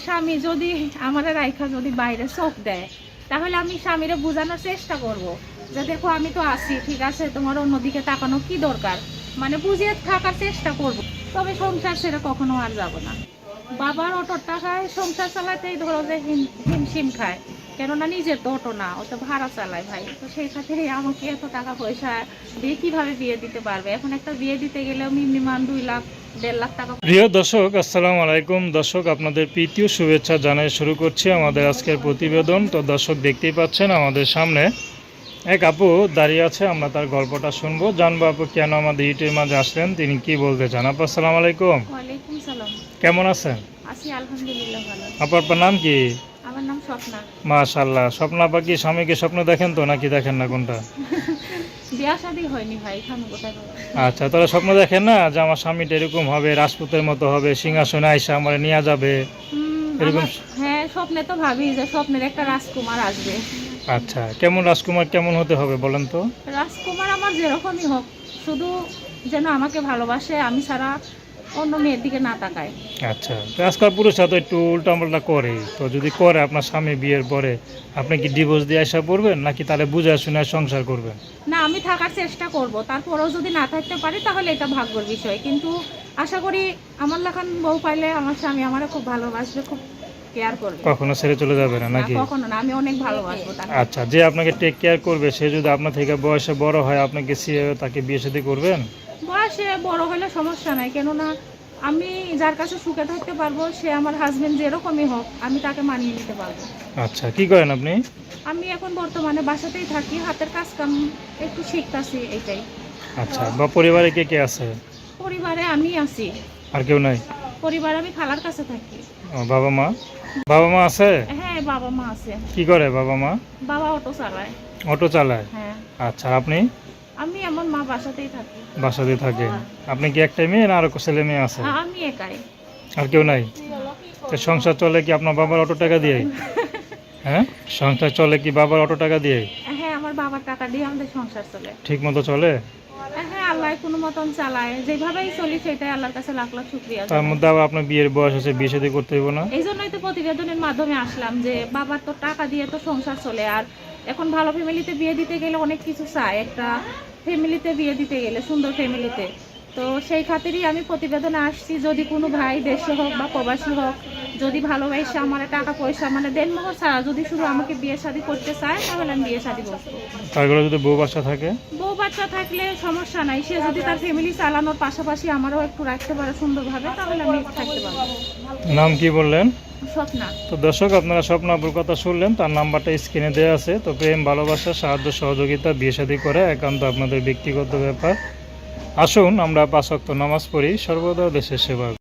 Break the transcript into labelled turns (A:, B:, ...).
A: স্বামী যদি আমার রাইখা যদি বাইরে চোখ দেয়, তাহলে আমি স্বামীরে বোঝানোর চেষ্টা করব যে দেখো আমি তো আছি, ঠিক আছে, তোমার অন্যদিকে তাকানো কি দরকার, মানে বুঝিয়ে থাকার চেষ্টা করব। তবে সংসার ছেড়ে কখনো আর যাব না। বাবার অটোর টাকায় সংসার চালাতেই ধরো যে হিমশিম খায়, কেননা নিজের তো অটো না, ও তো ভাড়া চালায় ভাই। তো সেই খাতিরে আমাকে এত টাকা পয়সা দিয়ে কিভাবে বিয়ে দিতে পারবে? এখন একটা বিয়ে দিতে গেলেও মিনিমাম 2 লাখ 1.5 লাখ টাকা।
B: প্রিয় দর্শক, আসসালামু আলাইকুম। দর্শক, আপনাদের প্রীতীয় শুভেচ্ছা জানিয়ে শুরু করছি আমাদের আজকের প্রতিবেদন। তো দর্শক, দেখতেই পাচ্ছেন আমাদের সামনে এক আপু দাঁড়িয়ে আছে। আমরা তার গল্পটা শুনবো, জানবো আপু কেন আমাদের ইউটিউবের মাঝে আসলেন, তিনি কি বলতে চান। আপু আসসালামু আলাইকুম।
A: ওয়ালাইকুম সালাম।
B: কেমন আছেন?
A: আছি আলহামদুলিল্লাহ ভালো।
B: আপু আপনার নাম কি?
A: আমার নাম স্বপ্না।
B: মাশাআল্লাহ। স্বপ্ন আপা কি স্বামীকে স্বপ্ন দেখেন তো নাকি দেখেন না, কোনটা?
A: বিয়া শাদী হয়নি ভাই, স্বামী কোথায় পাবো?
B: আচ্ছা, তাহলে স্বপ্ন দেখেন না যে আমার স্বামীটা এরকম হবে, রাজপুতের মতো হবে, সিংহাসনে আইসা আমার নিয়ে যাবে, এরকম?
A: হ্যাঁ, স্বপ্নে তো ভাবি যে স্বপ্নের একটা রাজকুমার আসবে।
B: আচ্ছা, কেমন রাজকুমার কেমন হতে হবে বলেন তো?
A: রাজকুমার আমার যেরকমই হোক, শুধু যেন আমাকে ভালোবাসে, আমি ছাড়া অন্য মেয়ের দিকে না তাকায়।
B: আচ্ছা, তো আজকাল পুরুষরা তো একটু উল্টাপাল্টা করে, তো যদি করে আপনার স্বামী বিয়ের পরে আপনি কি ডিভোর্স দিয়ে আসা পড়বেন নাকি তাহলে বুঝে শুনে সংসার করবেন?
A: না, আমি থাকার চেষ্টা করব, তারপরেও যদি না থাকতে পারি তাহলে এটা ভাগ্যের বিষয়। কিন্তু আশা করি আমার লেখান বউ পাইলে আমার স্বামী আমারে খুব ভালোবাসবে, খুব কেয়ার করবে।
B: কখনো ছেড়ে চলে যাবে না
A: না,
B: নাকি?
A: কখনো না, আমি অনেক ভালোবাসবো তাকে।
B: আচ্ছা, যে আপনাকে টেক কেয়ার করবে সে যদি আপনার থেকে বয়সে বড় হয়, আপনাকে তাকে বিয়ে শাদী করবেন?
A: বয়সে বড় হলে সমস্যা নাই, কেননা আমি যার কাছে সুখে থাকতে পারবো, সে আমার হাজবেন্ড যেরকমই হোক, আমি তাকে মানিয়ে নিতে পারবো।
B: আচ্ছা, কি করেন আপনি?
A: আমি এখন বর্তমানে বাসাতেই থাকি, হাতের কাজ কাম একটু শিখতাছি, এটাই।
B: আচ্ছা, বা পরিবারে কে কে আছে?
A: পরিবারে আমি আছি।
B: আর কেউ নাই?
A: পরিবারে আমি খালার কাছে থাকি।
B: বাবা মা? বাবা মা আছে?
A: হ্যাঁ, বাবা মা আছে।
B: কি করে বাবা মা?
A: বাবা অটো চালায়।
B: অটো চালায়?
A: হ্যাঁ।
B: আচ্ছা, আর আপনি?
A: আমি আমার মা বাসাতেই থাকি।
B: বাসাতে থাকে? আপনি কি একটাই মেয়ে না আরো ছেলে মেয়ে আছে?
A: আমি একাই।
B: আর কেউ নাই? তো সংসার চলে কি আপনার বাবার অটো টাকা দিয়ে? হ্যাঁ, সংসার চলে কি বাবার অটো টাকা দিয়ে?
A: হ্যাঁ, আমার বাবার টাকা দিয়ে আমাদের সংসার চলে।
B: ঠিক মতো চলে?
A: হ্যাঁ, আল্লাহ কোনো মতন চালায়, যেভাবেই চলি সেটাই আল্লাহর কাছে লাখ লাখ শুকরিয়া।
B: তার মধ্যে আবার আপনার বিয়ের বয়স আছে, বিয়ে শাদী করতে হইব না?
A: এই জন্যই তো প্রতিবেদনের মাধ্যমে আসলাম যে বাবার তো টাকা দিয়ে তো সংসার চলে, আর এখন ভালো ফ্যামিলিতে বিয়ে দিতে গেলে অনেক কিছু চায়, একটা ফ্যামিলিতে বিয়ে দিতে গেলে, সুন্দর ফ্যামিলিতে। তো সেই খাতিরই আমি প্রতিবেদনে আসছি, যদি কোনো ভাই দেশে হোক বা প্রবাসী হোক, যদি ভালোবাসে আমার টাকা পয়সা মানে দেনমোহর ছাড়া যদি শুধু আমাকে বিয়ে শাদী করতে চায়, তাহলে আমি বিয়ে শাদী করবো।
B: তারপরে যদি বউ বাচ্চা থাকে?
A: বউ বাচ্চা থাকলে সমস্যা নাই, সে যদি তার ফ্যামিলি চালানোর পাশাপাশি আমারও একটু রাখতে পারে সুন্দরভাবে, তাহলে আমি থাকতে পারবো।
B: নাম কি বললেন?
A: স্বপ্না।
B: তো দর্শক, আপনারা স্বপ্নাপুর কথা শুনলেন, তার নাম্বারটা স্ক্রিনে দেওয়া আছে। তো প্রেম ভালোবাসা সাহায্য সহযোগিতা বিয়ে শাদী করে একান্ত আপনাদের ব্যক্তিগত ব্যাপার। আসুন আমরা 5 ওয়াক্ত নামাজ পড়ি, সর্বদা দেশের সেবা।